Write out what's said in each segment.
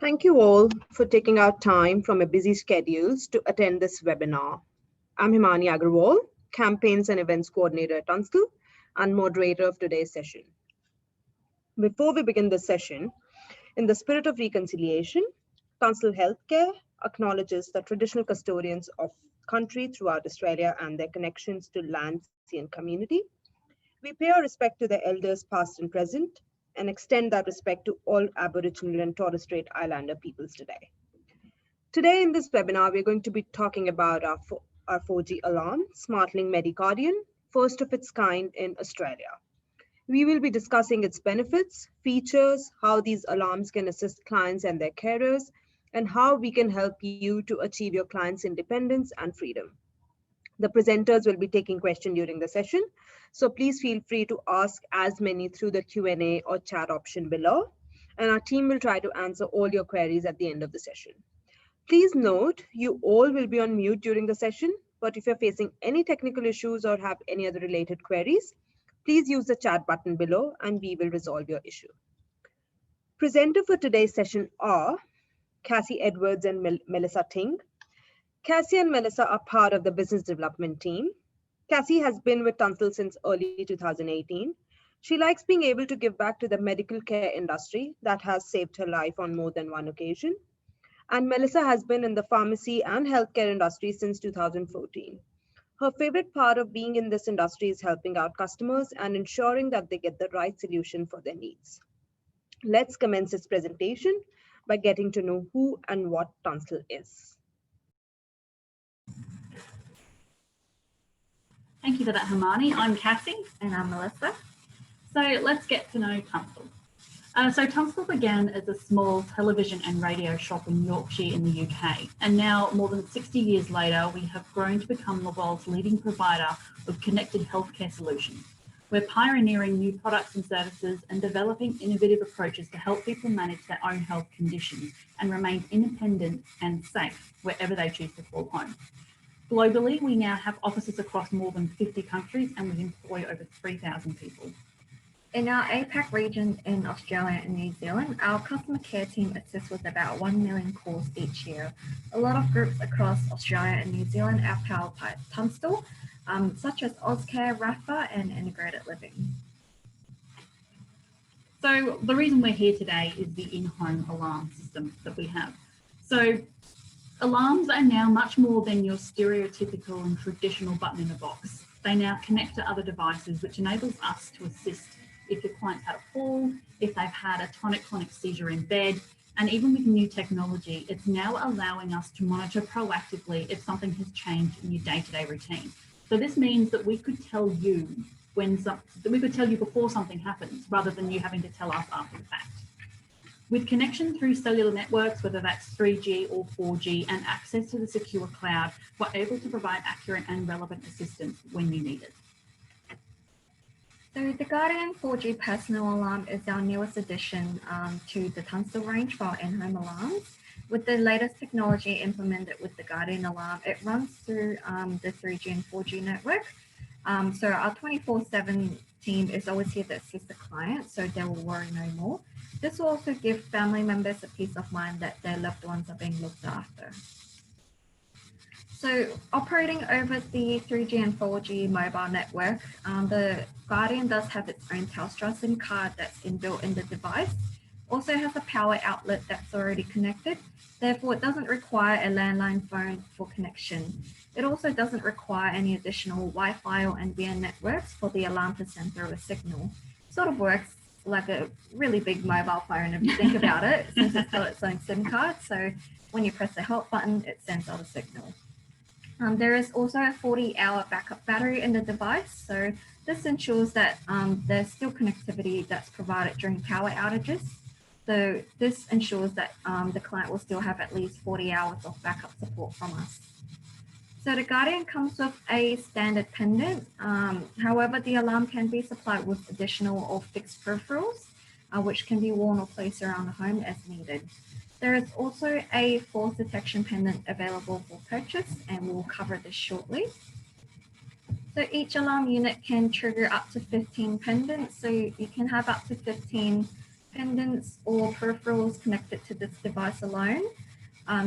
Thank you all for taking out time from your busy schedules to attend this webinar. I'm Himani Agrawal, Campaigns and Events Coordinator at Tunstall and moderator of today's session. Before we begin this session, in the spirit of reconciliation, Tunstall Healthcare acknowledges the traditional custodians of country throughout Australia and their connections to land, sea, and community. We pay our respect to the elders past and present and extend that respect to all Aboriginal and Torres Strait Islander peoples today. Today in this webinar, we're going to be talking about our 4G alarm, SmartLink Medi Guardian, first of its kind in Australia. We will be discussing its benefits, features, how these alarms can assist clients and their carers, and how we can help you to achieve your clients' independence and freedom. The presenters will be taking questions during the session, so please feel free to ask as many through the Q&A or chat option below, and our team will try to answer all your queries at the end of the session. Please note, you all will be on mute during the session, but if you're facing any technical issues or have any other related queries, please use the chat button below and we will resolve your issue. Presenter for today's session are Cassie Edwards and Melissa Ting. Cassie and Melissa are part of the business development team. Cassie has been with Tunstall since early 2018. She likes being able to give back to the medical care industry that has saved her life on more than one occasion. And Melissa has been in the pharmacy and healthcare industry since 2014. Her favorite part of being in this industry is helping out customers and ensuring that they get the right solution for their needs. Let's commence this presentation by getting to know who and what Tunstall is. Thank you for that, Himani. I'm Cassie. And I'm Melissa. So let's get to know Tunstall. Tunstall began as a small television and radio shop in Yorkshire in the UK. And now, more than 60 years later, we have grown to become the world's leading provider of connected healthcare solutions. We're pioneering new products and services and developing innovative approaches to help people manage their own health conditions and remain independent and safe wherever they choose to call home. Globally, we now have offices across more than 50 countries and we employ over 3,000 people. In our APAC region in Australia and New Zealand, our customer care team assists with about 1 million calls each year. A lot of groups across Australia and New Zealand are powered by Tunstall, such as Ozcare, Rafa and Integrated Living. So the reason we're here today is the in-home alarm system that we have. So alarms are now much more than your stereotypical and traditional button in a box. They now connect to other devices, which enables us to assist if your client's had a fall, if they've had a tonic-clonic seizure in bed, and even with new technology, it's now allowing us to monitor proactively if something has changed in your day-to-day routine. So this means that we could tell you before something happens, rather than you having to tell us after the fact. With connection through cellular networks, whether that's 3G or 4G, and access to the secure cloud, we're able to provide accurate and relevant assistance when you need it. So the Guardian 4G personal alarm is our newest addition to the Tunstall range for our in-home alarms. With the latest technology implemented with the Guardian alarm, it runs through the 3G and 4G network. So our 24/7 team is always here to assist the client, so they will worry no more. This will also give family members a peace of mind that their loved ones are being looked after. So operating over the 3G and 4G mobile network, the Guardian does have its own Telstra SIM card that's inbuilt in the device. Also has a power outlet that's already connected. Therefore, it doesn't require a landline phone for connection. It also doesn't require any additional Wi-Fi or NBN networks for the alarm to send through a signal. Sort of works like a really big mobile phone if you think about it, since it's got its own SIM card. So when you press the help button, it sends out a signal. There is also a 40-hour backup battery in the device. So this ensures that there's still connectivity that's provided during power outages. So this ensures that the client will still have at least 40 hours of backup support from us. So the Guardian comes with a standard pendant. However, the alarm can be supplied with additional or fixed peripherals, which can be worn or placed around the home as needed. There is also a false detection pendant available for purchase, and we'll cover this shortly. So each alarm unit can trigger up to 15 pendants. So you can have up to 15 pendants, or peripherals connected to this device alone.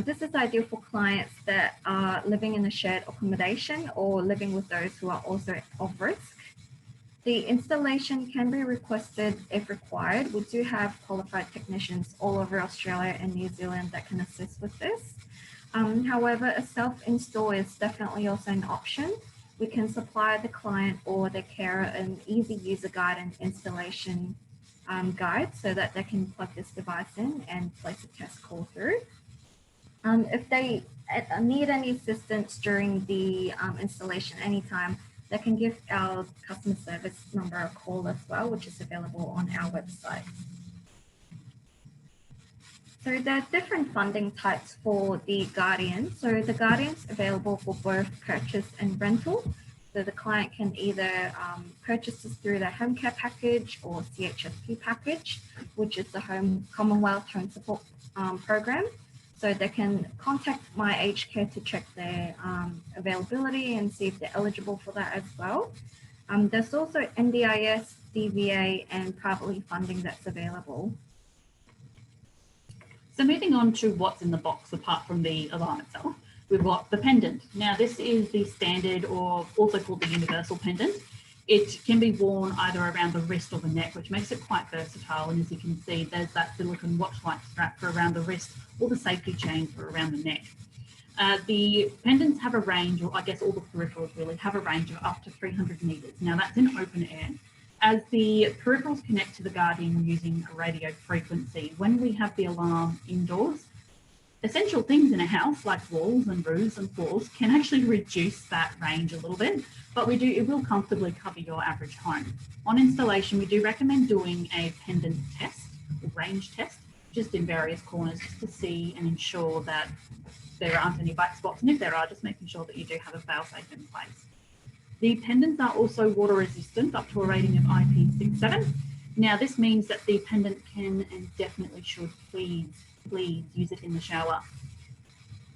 This is ideal for clients that are living in a shared accommodation or living with those who are also of risk. The installation can be requested if required. We do have qualified technicians all over Australia and New Zealand that can assist with this. However, a self-install is definitely also an option. We can supply the client or the carer an easy user guide and installation guide so that they can plug this device in and place a test call through. If they need any assistance during the installation anytime, they can give our customer service number a call as well, which is available on our website. So there are different funding types for the Guardian. So the Guardian's available for both purchase and rental. So the client can either purchase this through their home care package or CHSP package, which is the Commonwealth Home Support Program. So they can contact My Aged Care to check their availability and see if they're eligible for that as well. There's also NDIS, DVA, and privately funding that's available. So moving on to what's in the box apart from the alarm itself, we've got the pendant. Now this is the standard, or also called the universal pendant. It can be worn either around the wrist or the neck, which makes it quite versatile. And as you can see, there's that silicone watch-like strap for around the wrist, or the safety chain for around the neck. The pendants have a range, or I guess all the peripherals really have a range of up to 300 meters. Now that's in open air. As the peripherals connect to the Guardian using a radio frequency, when we have the alarm indoors, essential things in a house like walls and roofs and floors can actually reduce that range a little bit, but it will comfortably cover your average home. On installation, we do recommend doing a pendant test, a range test, just in various corners, just to see and ensure that there aren't any black spots, and if there are, just making sure that you do have a fail-safe in place. The pendants are also water resistant up to a rating of IP67. Now this means that the pendant can and definitely should please use it in the shower.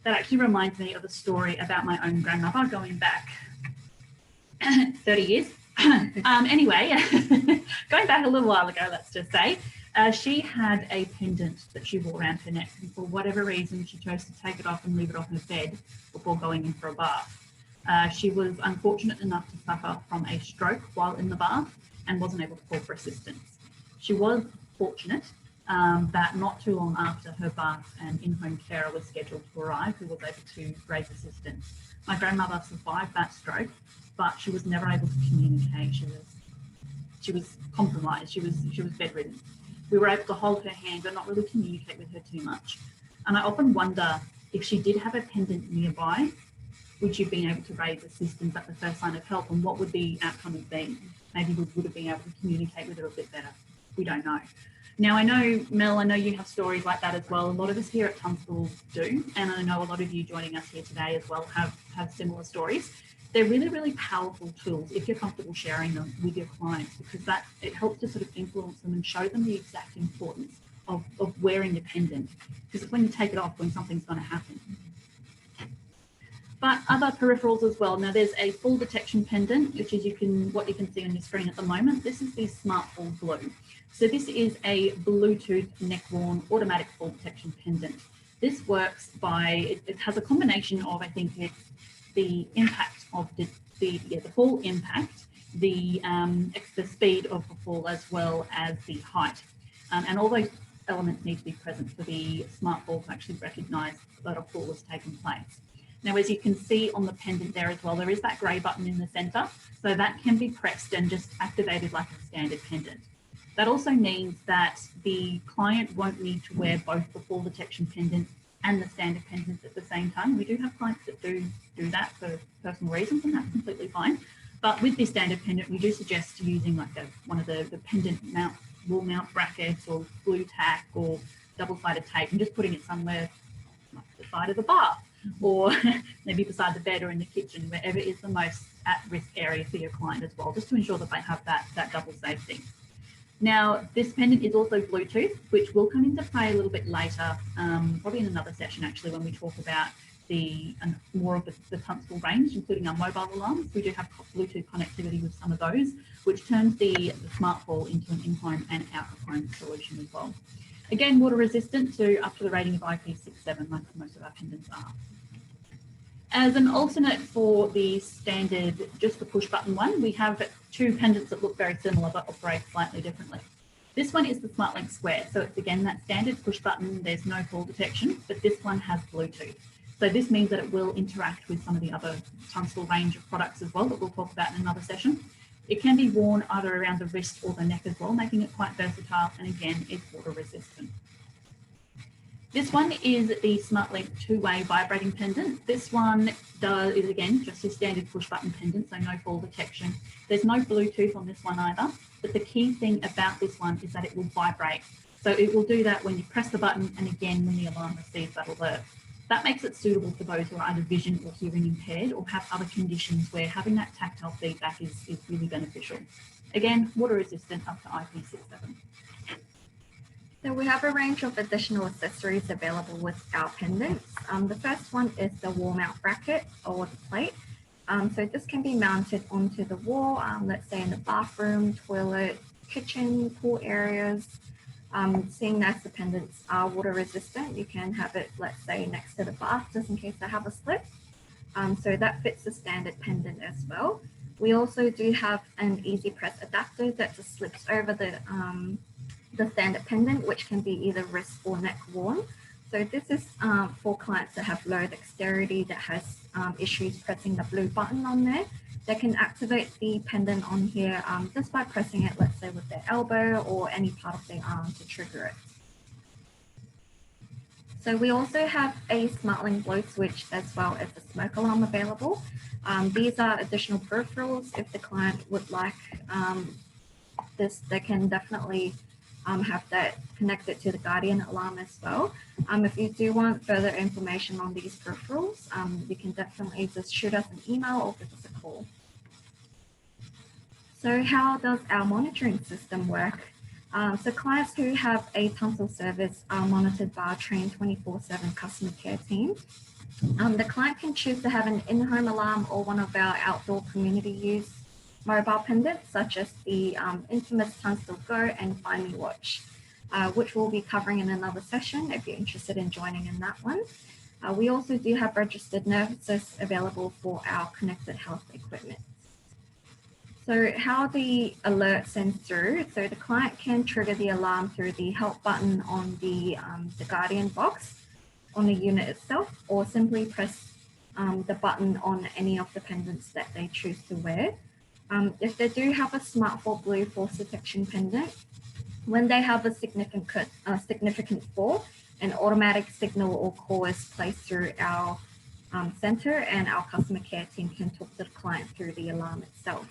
That actually reminds me of a story about my own grandmother going back 30 years. Anyway, going back a little while ago, let's just say, she had a pendant that she wore around her neck, and for whatever reason she chose to take it off and leave it on her bed before going in for a bath. She was unfortunate enough to suffer from a stroke while in the bath and wasn't able to call for assistance. She was fortunate that not too long after her bath, an in-home carer was scheduled to arrive who was able to raise assistance. My grandmother survived that stroke, but she was never able to communicate. She was compromised. She was bedridden. We were able to hold her hand but not really communicate with her too much. And I often wonder, if she did have a pendant nearby, would you have been able to raise assistance at the first sign of help, and what would the outcome have been? Maybe we would have been able to communicate with her a bit better. We don't know. Now, I know, Mel, I know you have stories like that as well. A lot of us here at Tunstall do, and I know a lot of you joining us here today as well have similar stories. They're really, really powerful tools if you're comfortable sharing them with your clients, because it helps to sort of influence them and show them the exact importance of wearing your pendant, because it's when you take it off when something's going to happen. But other peripherals as well. Now there's a fall detection pendant, which is what you can see on your screen at the moment. This is the Smartfall Blue. So this is a Bluetooth neck-worn automatic fall detection pendant. This works by, it has a combination of, I think it's the impact of the fall impact, the speed of the fall, as well as the height. And all those elements need to be present for the Smartfall to actually recognise that a fall has taken place. Now, as you can see on the pendant there as well, there is that grey button in the centre, so that can be pressed and just activated like a standard pendant. That also means that the client won't need to wear both the fall detection pendant and the standard pendant at the same time. We do have clients that do that for personal reasons, and that's completely fine. But with this standard pendant, we do suggest using like one of the pendant wall mount brackets or glue tack or double-sided tape, and just putting it somewhere like the side of the bath, or maybe beside the bed or in the kitchen, wherever is the most at-risk area for your client as well, just to ensure that they have that double safety. Now, this pendant is also Bluetooth, which will come into play a little bit later, probably in another session actually, when we talk about more of the Tunstall range, including our mobile alarms. We do have Bluetooth connectivity with some of those, which turns the smart wall into an in-home and out-of-home solution as well. Again, water resistant to up to the rating of IP67, like most of our pendants are. As an alternate for the standard, just the push button one, we have two pendants that look very similar but operate slightly differently. This one is the Smartlink Square. So it's again that standard push button, there's no fall detection, but this one has Bluetooth. So this means that it will interact with some of the other Tunstall range of products as well that we'll talk about in another session. It can be worn either around the wrist or the neck as well, making it quite versatile, and again, it's water resistant. This one is the Smartlink Two Way vibrating pendant. This one is again just a standard push button pendant, so no fall detection. There's no Bluetooth on this one either, but the key thing about this one is that it will vibrate. So it will do that when you press the button and again when the alarm receives that alert. That makes it suitable for those who are either vision or hearing impaired or have other conditions where having that tactile feedback is really beneficial. Again, water resistant up to IP67. So we have a range of additional accessories available with our pendants. The first one is the wall mount bracket or the plate. So this can be mounted onto the wall, let's say in the bathroom, toilet, kitchen, pool areas. Seeing as the pendants are water resistant, you can have it, let's say, next to the bath, just in case they have a slip. So that fits the standard pendant as well. We also do have an easy press adapter that just slips over the standard pendant, which can be either wrist or neck worn. So this is for clients that have low dexterity, that has issues pressing the blue button on there. They can activate the pendant on here just by pressing it, let's say with their elbow or any part of their arm to trigger it. So we also have a Smartlink blow switch as well as a smoke alarm available. These are additional peripherals. If the client would like this, they can definitely have that connected to the Guardian alarm as well. If you do want further information on these peripherals, you can definitely just shoot us an email or give us a call. So how does our monitoring system work? So clients who have a Tunstall service are monitored by our trained 24/7 customer care team. The client can choose to have an in-home alarm or one of our outdoor community use mobile pendants, such as the infamous Tunstall Go and Find Me Watch, which we'll be covering in another session if you're interested in joining in that one. We also do have registered nurses available for our connected health equipment. So how the alert sends through, so the client can trigger the alarm through the help button on the Guardian box on the unit itself, or simply press the button on any of the pendants that they choose to wear. If they do have a Smart 4 Blue false detection pendant, when they have a significant fall, an automatic signal or call is placed through our center, and our customer care team can talk to the client through the alarm itself.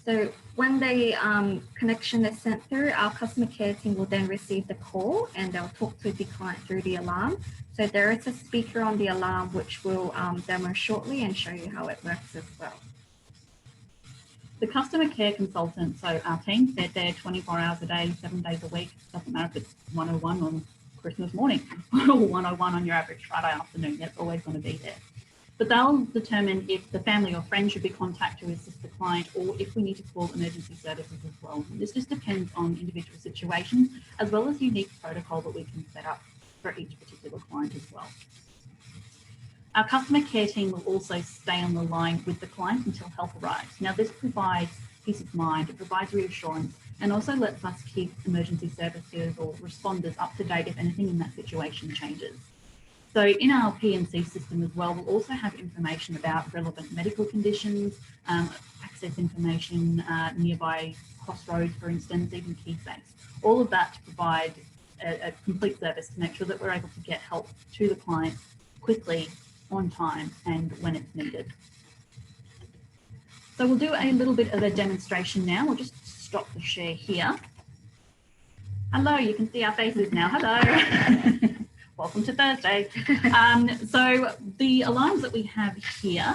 So when the connection is sent through, our customer care team will then receive the call and they'll talk to the client through the alarm. So there is a speaker on the alarm, which we'll demo shortly and show you how it works as well. The customer care consultant, so our team, they're there 24 hours a day, 7 days a week. Doesn't matter if it's 101 on Christmas morning or 101 on your average Friday afternoon, that's always going to be there. But they'll determine if the family or friend should be contacted to assist the client, or if we need to call emergency services as well. And this just depends on individual situations, as well as unique protocol that we can set up for each particular client as well. Our customer care team will also stay on the line with the client until help arrives. Now, this provides peace of mind, it provides reassurance, and also lets us keep emergency services or responders up to date if anything in that situation changes. So in our P&C system as well, we'll also have information about relevant medical conditions, access information, nearby crossroads, for instance, even key safes. All of that to provide a complete service to make sure that we're able to get help to the client quickly, on time, and when it's needed. So we'll do a little bit of a demonstration now. We'll just stop the share here. Hello, you can see our faces now. Hello. Welcome to Thursday. So the alarms that we have here,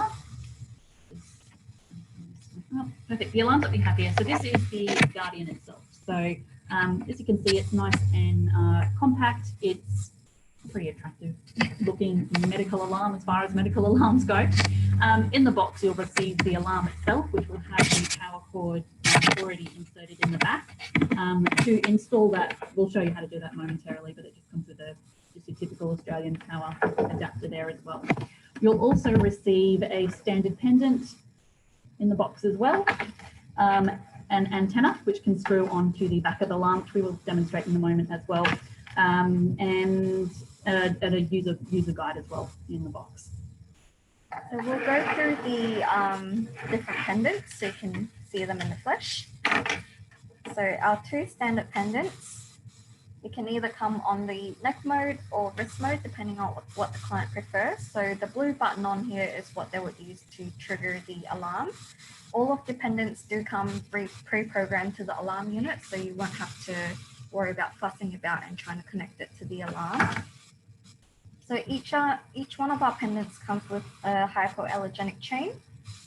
perfect. The alarms that we have here, so this is the Guardian itself. So as you can see, it's nice and compact. It's pretty attractive looking medical alarm as far as medical alarms go. In the box, you'll receive the alarm itself, which will have the power cord already inserted in the back. To install that, we'll show you how to do that momentarily, but it just comes with just a typical Australian power adapter there as well. You'll also receive a standard pendant in the box as well, an antenna which can screw onto the back of the alarm, which we will demonstrate in a moment as well, and a user guide as well in the box. So we'll go through the different pendants so you can see them in the flesh. So our two standard pendants, it can either come on the neck mode or wrist mode, depending on what the client prefers. So the blue button on here is what they would use to trigger the alarm. All of the pendants do come pre-programmed to the alarm unit, so you won't have to worry about fussing about and trying to connect it to the alarm. So each one of our pendants comes with a hypoallergenic chain.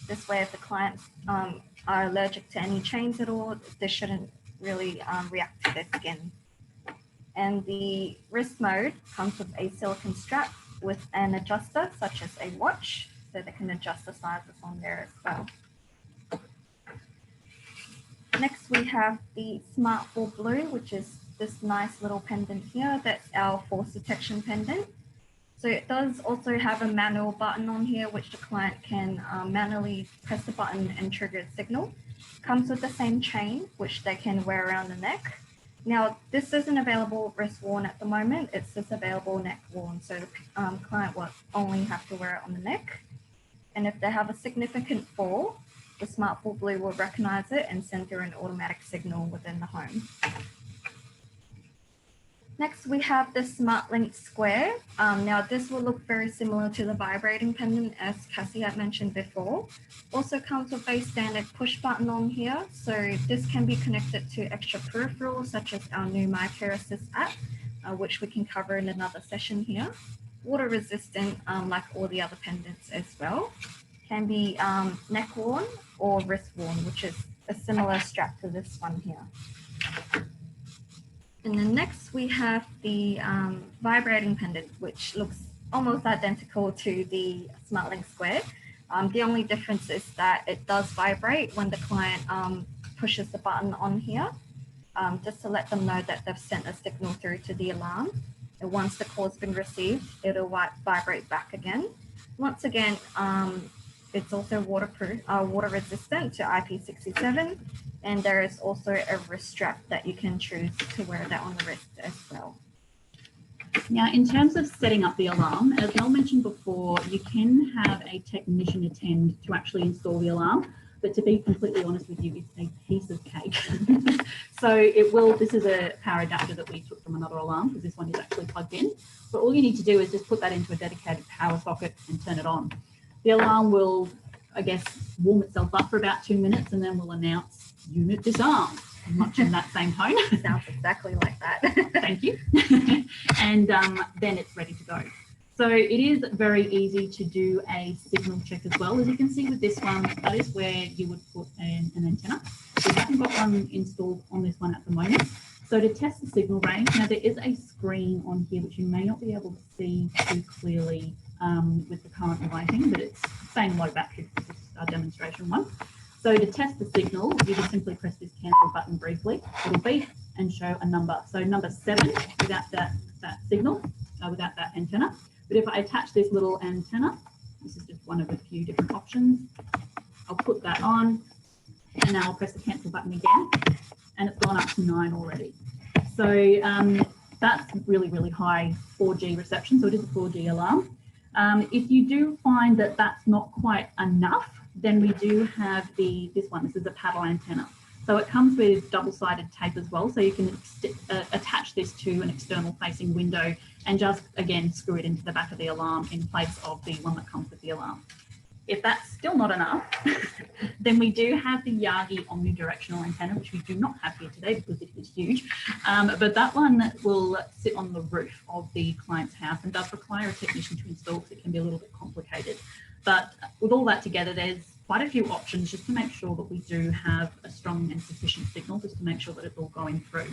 This way, if the clients are allergic to any chains at all, they shouldn't really react to their skin. And the wrist mode comes with a silicone strap with an adjuster, such as a watch, so they can adjust the sizes on there as well. Next, we have the Smart Full Blue, which is this nice little pendant here. That's our force detection pendant. So it does also have a manual button on here, which the client can manually press the button and trigger a signal. Comes with the same chain, which they can wear around the neck. Now, this isn't available wrist worn at the moment. It's just available neck worn. So the client will only have to wear it on the neck. And if they have a significant fall, the Smart Full Blue will recognize it and send through an automatic signal within the home. Next, we have the Smartlink Square. Now, this will look very similar to the vibrating pendant, as Cassie had mentioned before. Also comes with a standard push button on here. So this can be connected to extra peripherals, such as our new My Care Assist app, which we can cover in another session here. Water resistant, like all the other pendants as well. Can be neck worn or wrist worn, which is a similar strap to this one here. And then next we have the vibrating pendant, which looks almost identical to the Smartlink Square. The only difference is that it does vibrate when the client pushes the button on here, just to let them know that they've sent a signal through to the alarm. And once the call's been received, it'll vibrate back again. Once again, it's also waterproof, water resistant to IP67. And there is also a wrist strap that you can choose to wear that on the wrist as well. Now, in terms of setting up the alarm, as Mel mentioned before, you can have a technician attend to actually install the alarm. But to be completely honest with you, it's a piece of cake. So this is a power adapter that we took from another alarm, because this one is actually plugged in. But all you need to do is just put that into a dedicated power socket and turn it on. The alarm will, I guess, warm itself up for about 2 minutes, and then we'll announce unit disarmed, much in that same tone. Sounds exactly like that. Thank you. And then it's ready to go. So it is very easy to do a signal check as well. As you can see with this one, that is where you would put an antenna. We haven't got one installed on this one at the moment. So to test the signal range, now there is a screen on here which you may not be able to see too clearly with the current lighting, but it's saying low battery. This is our demonstration one. So to test the signal, you just simply press this cancel button briefly. It'll beep and show a number. So number 7 without that signal, without that antenna. But if I attach this little antenna, this is just one of a few different options. I'll put that on, and now I'll press the cancel button again, and it's gone up to 9 already. So that's really, really high 4G reception. So it is a 4G alarm. If you do find that that's not quite enough, then we do have this one. This is a paddle antenna. So it comes with double-sided tape as well. So you can attach this to an external facing window and just, again, screw it into the back of the alarm in place of the one that comes with the alarm. If that's still not enough, then we do have the Yagi omnidirectional antenna, which we do not have here today because it is huge. But that one will sit on the roof of the client's house and does require a technician to install because it can be a little bit complicated. But with all that together, there's quite a few options just to make sure that we do have a strong and sufficient signal, just to make sure that it's all going through.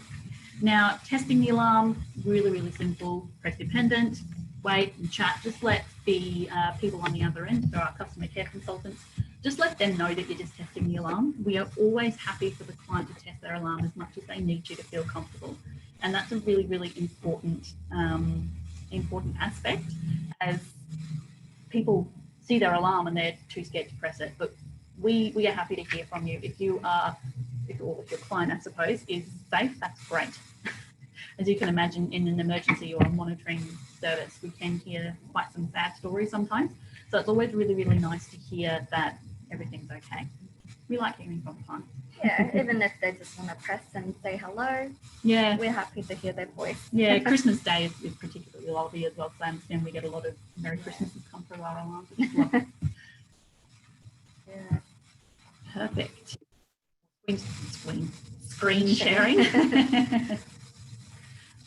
Now, testing the alarm, really, really simple. Press your pendant, wait and chat. Just let the people on the other end, so our customer care consultants, just let them know that you're just testing the alarm. We are always happy for the client to test their alarm as much as they need to feel comfortable. And that's a really, really important, important aspect, as people see their alarm and they're too scared to press it. But we are happy to hear from you. If your client, I suppose, is safe, that's great. As you can imagine, in an emergency or a monitoring service, we can hear quite some sad stories sometimes. So it's always really, really nice to hear that everything's okay. We like hearing from clients. Yeah, even if they just want to press and say hello, yeah, we're happy to hear their voice. Yeah, Christmas Day is particularly lovely as well, because I understand we get a lot of Merry Christmases come through our alarms. Yeah. Perfect. Screen sharing.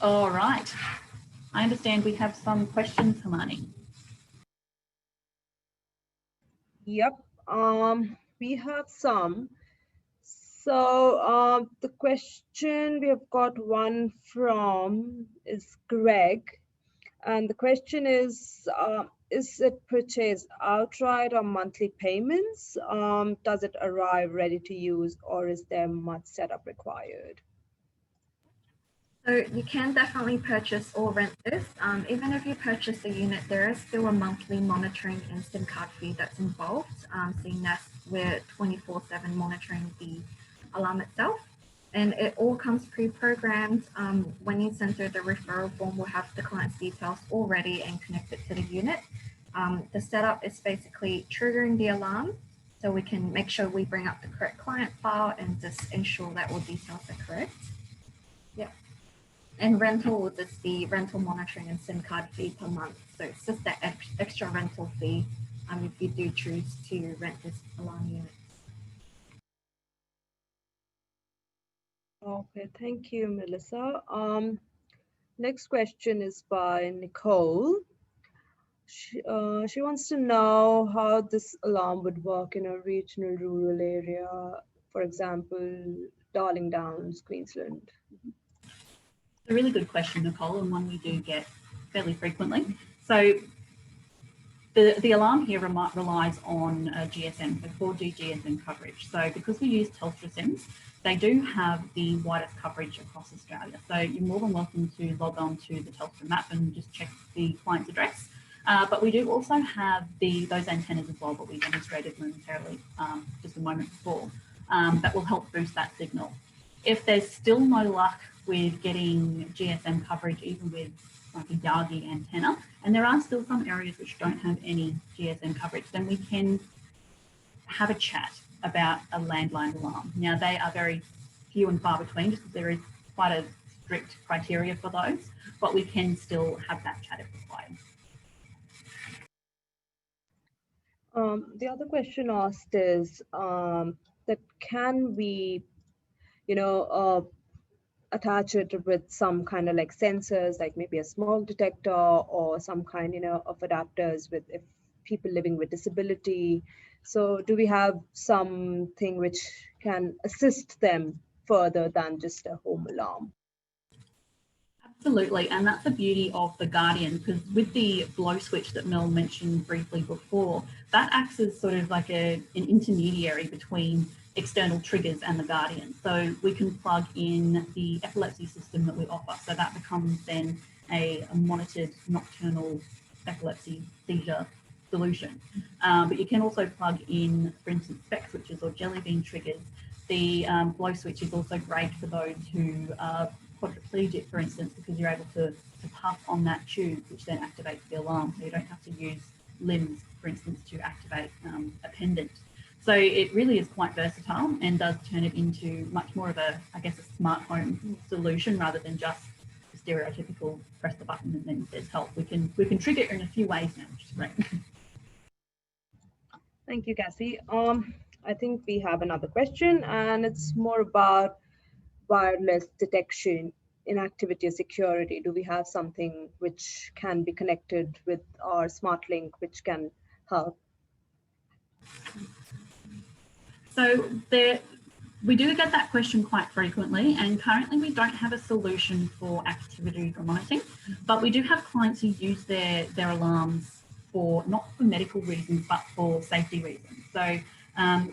All right. I understand we have some questions, Hermione. Yep, we have some. So the question we have got one from is Greg, and the question is it purchased outright or monthly payments? Does it arrive ready to use, or is there much setup required? So you can definitely purchase or rent this. Even if you purchase a unit, there is still a monthly monitoring and SIM card fee that's involved, seeing that we're 24/7 monitoring the alarm itself. And it all comes pre-programmed. When you send through the referral form, we'll have the client's details already and connected to the unit. The setup is basically triggering the alarm, so we can make sure we bring up the correct client file and just ensure that all details are correct. Yeah. And rental will just be rental monitoring and SIM card fee per month. So it's just that extra rental fee if you do choose to rent this alarm unit. Okay, thank you, Melissa. Next question is by Nicole. She wants to know how this alarm would work in a regional rural area, for example, Darling Downs, Queensland. A really good question, Nicole, and one we do get fairly frequently. So the alarm here relies on GSM, so 4G GSM coverage. So because we use Telstra SIMs, they do have the widest coverage across Australia. So you're more than welcome to log on to the Telstra map and just check the client's address. But we do also have those antennas as well that we demonstrated momentarily just a moment before that will help boost that signal. If there's still no luck with getting GSM coverage, even with like a Yagi antenna, and there are still some areas which don't have any GSM coverage, then we can have a chat about a landline alarm. Now, they are very few and far between, just because there is quite a strict criteria for those, but we can still have that chat if required. The other question asked is that can we, attach it with some kind of like sensors, like maybe a smoke detector or some kind, of adapters with if people living with disability. So do we have something which can assist them further than just a home alarm? Absolutely, and that's the beauty of the Guardian, because with the blow switch that Mel mentioned briefly before, that acts as sort of like an intermediary between external triggers and the Guardian. So we can plug in the epilepsy system that we offer, so that becomes then a monitored nocturnal epilepsy seizure solution. But you can also plug in, for instance, spec switches or jelly bean triggers. The blow switch is also great for those who are quadriplegic, for instance, because you're able to puff on that tube, which then activates the alarm. So you don't have to use limbs, for instance, to activate a pendant. So it really is quite versatile and does turn it into much more of a smart home solution rather than just the stereotypical press the button and then there's help. We can trigger it in a few ways now, which is great. Thank you, Cassie. I think we have another question, and it's more about wireless detection in activity or security. Do we have something which can be connected with our SmartLink, which can help? So We do get that question quite frequently, and currently we don't have a solution for activity monitoring, but we do have clients who use their alarms for not for medical reasons, but for safety reasons. So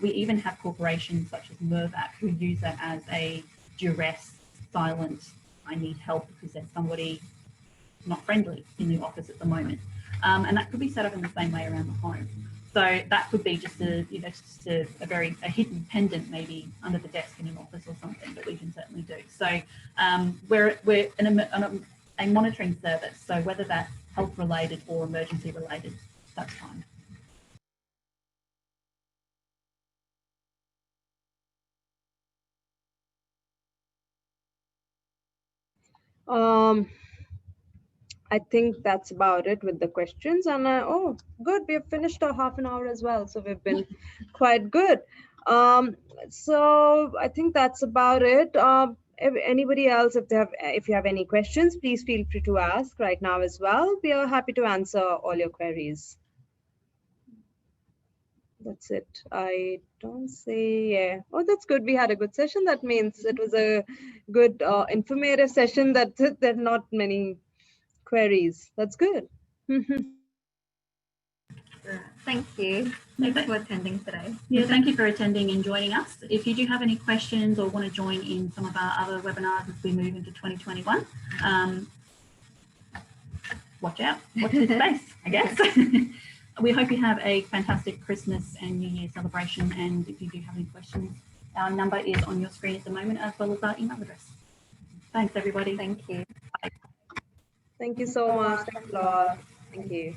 we even have corporations such as Mirvac who use that as a duress, silent, I need help because there's somebody not friendly in the office at the moment. And that could be set up in the same way around the home. So that could be just a hidden pendant maybe under the desk in an office or something that we can certainly do. So we're a monitoring service. So whether that's health related or emergency related, that's fine. I think that's about it with the questions. And oh, good, we have finished our half an hour as well, so we've been quite good. So I think that's about it. If anybody else, if you have any questions, please feel free to ask right now as well. We are happy to answer all your queries. That's it. I don't see. Yeah. Oh, that's good. We had a good session. That means it was a good informative session. That there are not many queries. That's good. Thank you. Thanks for attending today. Yeah, thank you for attending and joining us. If you do have any questions or want to join in some of our other webinars as we move into 2021, watch out, watch this space, I guess. We hope you have a fantastic Christmas and New Year celebration. And if you do have any questions, our number is on your screen at the moment, as well as our email address. Thanks, everybody. Thank you. Thank you so much. Thanks a lot. Thank you.